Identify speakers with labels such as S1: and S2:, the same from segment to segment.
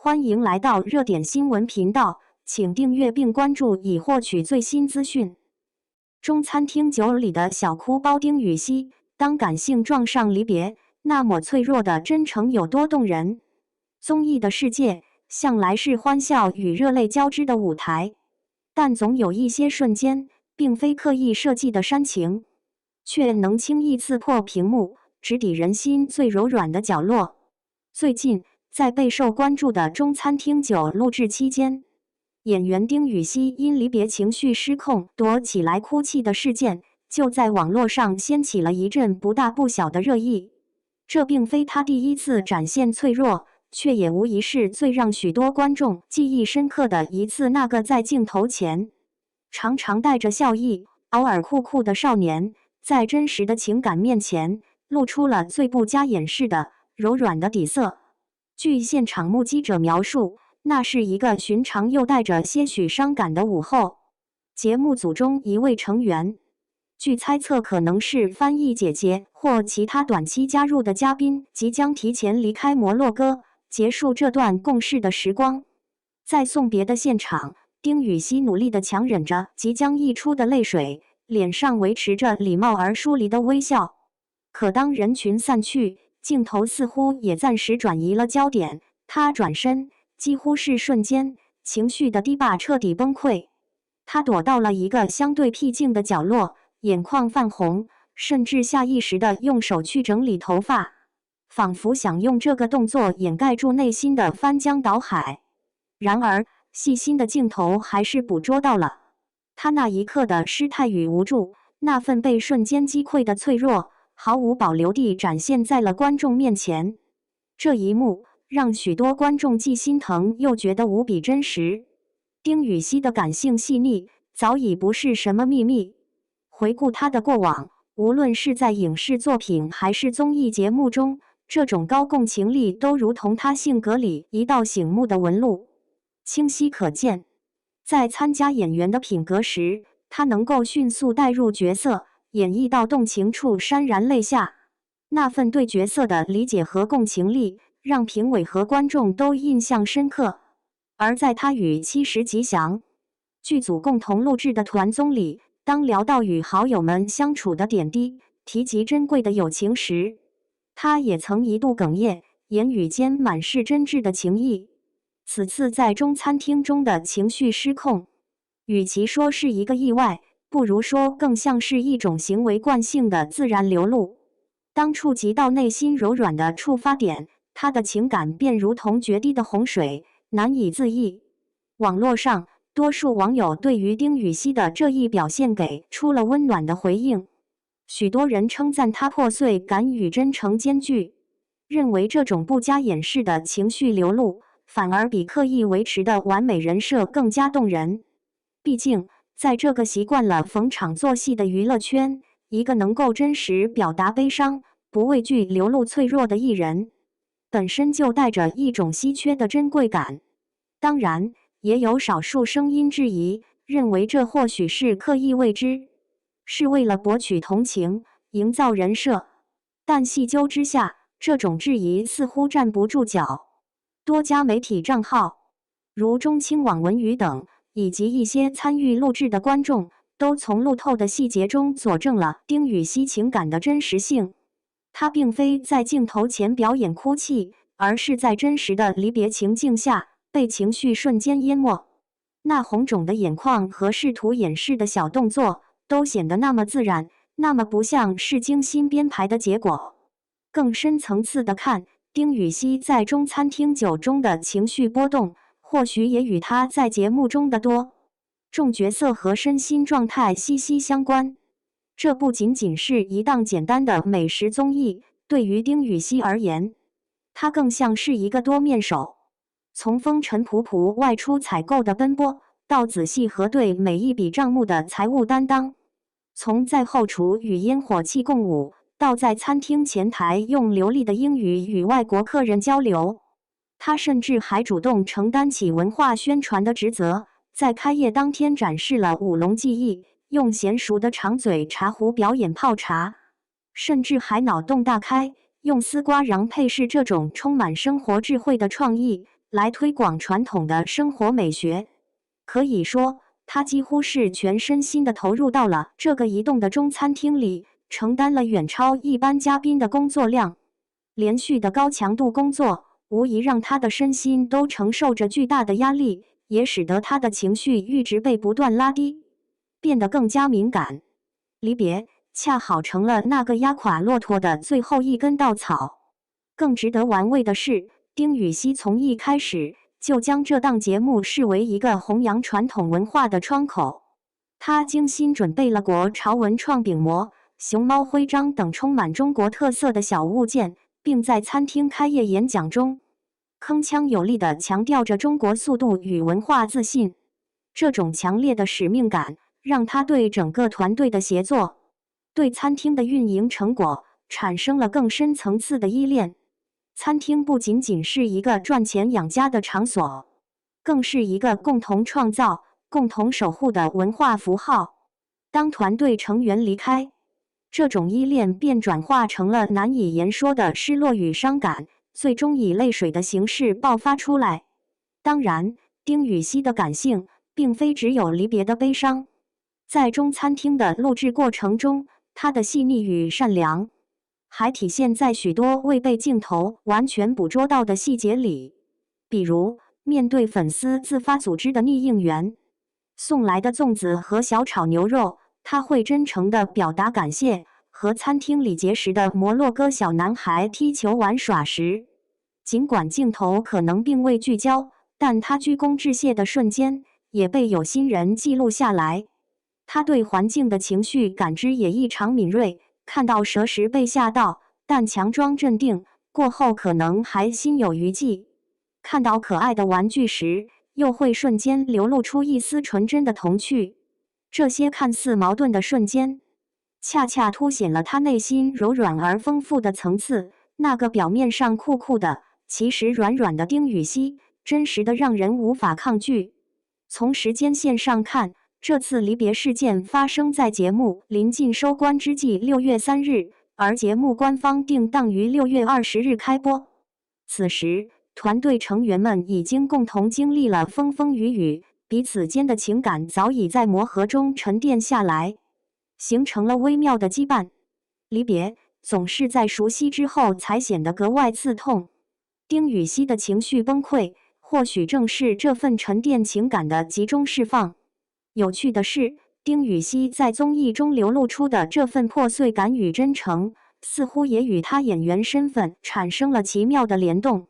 S1: 欢迎来到热点新闻频道，请订阅并关注以获取最新资讯。中餐厅酒里的小哭包丁禹兮，当感性撞上离别，那么脆弱的真诚有多动人？综艺的世界向来是欢笑与热泪交织的舞台，但总有一些瞬间，并非刻意设计的煽情，却能轻易刺破屏幕，直抵人心最柔软的角落。最近，在备受关注的中餐厅9录制期间，演员丁禹兮因离别情绪失控躲起来哭泣的事件，就在网络上掀起了一阵不大不小的热议。这并非他第一次展现脆弱，却也无疑是最让许多观众记忆深刻的一次。那个在镜头前常常带着笑意、偶尔酷酷的少年，在真实的情感面前，露出了最不加掩饰的柔软的底色。据现场目击者描述，那是一个寻常又带着些许伤感的午后。节目组中一位成员，据猜测可能是翻译姐姐或其他短期加入的嘉宾，即将提前离开摩洛哥，结束这段共事的时光。在送别的现场，丁禹兮努力地强忍着即将溢出的泪水，脸上维持着礼貌而疏离的微笑。可当人群散去，镜头似乎也暂时转移了焦点，他转身，几乎是瞬间，情绪的堤坝彻底崩溃。他躲到了一个相对僻静的角落，眼眶泛红，甚至下意识地用手去整理头发，仿佛想用这个动作掩盖住内心的翻江倒海。然而，细心的镜头还是捕捉到了他那一刻的失态与无助，那份被瞬间击溃的脆弱，毫无保留地展现在了观众面前。这一幕让许多观众既心疼又觉得无比真实。丁禹兮的感性细腻早已不是什么秘密。回顾他的过往，无论是在影视作品还是综艺节目中，这种高共情力都如同他性格里一道醒目的纹路，清晰可见。在参加演员的品格时，他能够迅速带入角色，演绎到动情处潸然泪下。那份对角色的理解和共情力，让评委和观众都印象深刻。而在他与70吉祥剧组共同录制的团综里，当聊到与好友们相处的点滴，提及珍贵的友情时，他也曾一度哽咽，言语间满是真挚的情谊。此次在中餐厅中的情绪失控，与其说是一个意外，不如说更像是一种行为惯性的自然流露。当触及到内心柔软的触发点，他的情感便如同决堤的洪水，难以自抑。网络上，多数网友对于丁禹兮的这一表现给出了温暖的回应。许多人称赞他破碎感与真诚兼具，认为这种不加掩饰的情绪流露，反而比刻意维持的完美人设更加动人。毕竟，在这个习惯了逢场作戏的娱乐圈，一个能够真实表达悲伤，不畏惧流露脆弱的艺人，本身就带着一种稀缺的珍贵感。当然，也有少数声音质疑，认为这或许是刻意为之，是为了博取同情，营造人设。但细究之下，这种质疑似乎站不住脚。多家媒体账号，如中青网、文娱等，以及一些参与录制的观众，都从路透的细节中佐证了丁禹兮情感的真实性。他并非在镜头前表演哭泣，而是在真实的离别情境下，被情绪瞬间淹没。那红肿的眼眶和试图掩饰的小动作，都显得那么自然，那么不像是精心编排的结果。更深层次的看，丁禹兮在中餐厅9中的情绪波动，或许也与他在节目中的多重角色和身心状态息息相关。这不仅仅是一档简单的美食综艺，对于丁禹兮而言，他更像是一个多面手。从风尘仆仆外出采购的奔波，到仔细核对每一笔账目的财务担当；从在后厨与烟火气共舞，到在餐厅前台用流利的英语与外国客人交流。他甚至还主动承担起文化宣传的职责，在开业当天展示了舞龙技艺，用娴熟的长嘴茶壶表演泡茶，甚至还脑洞大开，用丝瓜瓤配饰这种充满生活智慧的创意，来推广传统的生活美学。可以说，他几乎是全身心地投入到了这个移动的中餐厅里，承担了远超一般嘉宾的工作量。连续的高强度工作，无疑让他的身心都承受着巨大的压力，也使得他的情绪阈值被不断拉低，变得更加敏感。离别恰好成了那个压垮骆驼的最后一根稻草。更值得玩味的是，丁禹兮从一开始就将这档节目视为一个弘扬传统文化的窗口。他精心准备了国潮文创饼模、熊猫徽章等充满中国特色的小物件，并在餐厅开业演讲中铿锵有力地强调着中国速度与文化自信。这种强烈的使命感，让他对整个团队的协作、对餐厅的运营成果产生了更深层次的依恋。餐厅不仅仅是一个赚钱养家的场所，更是一个共同创造、共同守护的文化符号。当团队成员离开，这种依恋便转化成了难以言说的失落与伤感，最终以泪水的形式爆发出来。当然，丁禹兮的感性并非只有离别的悲伤，在中餐厅的录制过程中，他的细腻与善良还体现在许多未被镜头完全捕捉到的细节里。比如，面对粉丝自发组织的逆应援送来的粽子和小炒牛肉，他会真诚地表达感谢；和餐厅里结识的摩洛哥小男孩踢球玩耍时，尽管镜头可能并未聚焦，但他鞠躬致谢的瞬间也被有心人记录下来。他对环境的情绪感知也异常敏锐，看到蛇时被吓到，但强装镇定，过后可能还心有余悸；看到可爱的玩具时，又会瞬间流露出一丝纯真的童趣。这些看似矛盾的瞬间，恰恰凸显了他内心柔软而丰富的层次。那个表面上酷酷的，其实软软的丁禹兮，真实的让人无法抗拒。从时间线上看，这次离别事件发生在节目临近收官之际6月3日，而节目官方定档于6月20日开播。此时，团队成员们已经共同经历了风风雨雨，彼此间的情感早已在磨合中沉淀下来，形成了微妙的羁绊。离别总是在熟悉之后才显得格外刺痛。丁禹兮的情绪崩溃，或许正是这份沉淀情感的集中释放。有趣的是，丁禹兮在综艺中流露出的这份破碎感与真诚，似乎也与他演员身份产生了奇妙的联动。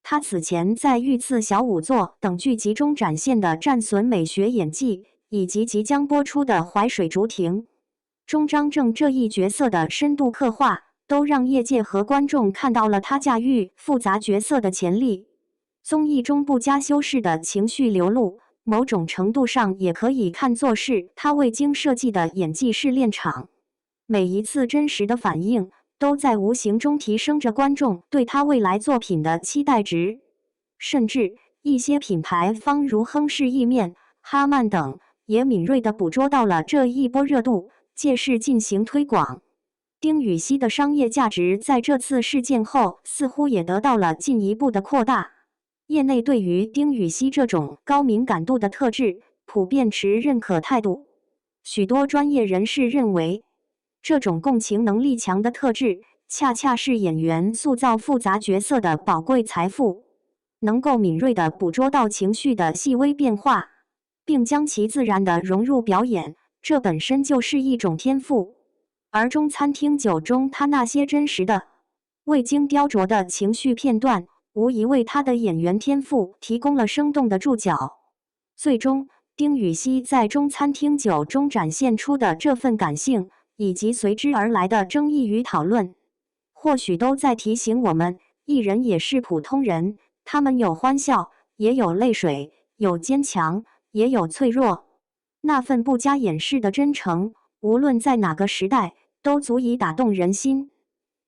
S1: 他此前在《御赐小仵作》等剧集中展现的战损美学演技，以及即将播出的《淮水竹亭》中张正这一角色的深度刻画，都让业界和观众看到了他驾驭复杂角色的潜力。综艺中不加修饰的情绪流露，某种程度上也可以看作是他未经设计的演技试炼场。每一次真实的反应，都在无形中提升着观众对他未来作品的期待值。甚至一些品牌方如亨氏意面、哈曼等，也敏锐地捕捉到了这一波热度，借势进行推广。丁禹兮的商业价值在这次事件后似乎也得到了进一步的扩大。业内对于丁禹兮这种高敏感度的特质普遍持认可态度。许多专业人士认为，这种共情能力强的特质，恰恰是演员塑造复杂角色的宝贵财富。能够敏锐地捕捉到情绪的细微变化，并将其自然地融入表演，这本身就是一种天赋。而中餐厅9中他那些真实的、未经雕琢的情绪片段，无疑为他的演员天赋提供了生动的注脚。最终，丁禹兮在中餐厅9中展现出的这份感性，以及随之而来的争议与讨论，或许都在提醒我们，艺人也是普通人，他们有欢笑，也有泪水，有坚强，也有脆弱。那份不加掩饰的真诚，无论在哪个时代，都足以打动人心。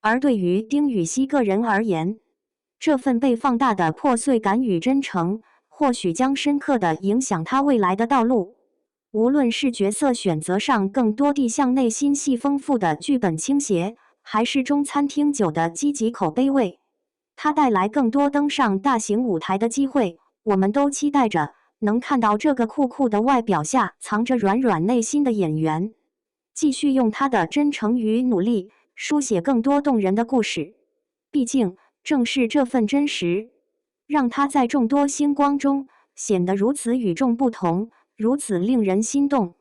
S1: 而对于丁禹兮个人而言，这份被放大的破碎感与真诚，或许将深刻地影响他未来的道路。无论是角色选择上更多地向内心戏丰富的剧本倾斜，还是中餐厅9的积极口碑位，他带来更多登上大型舞台的机会。我们都期待着能看到这个酷酷的外表下藏着软软内心的演员，继续用他的真诚与努力书写更多动人的故事。毕竟，正是这份真实，让他在众多星光中显得如此与众不同，如此令人心动。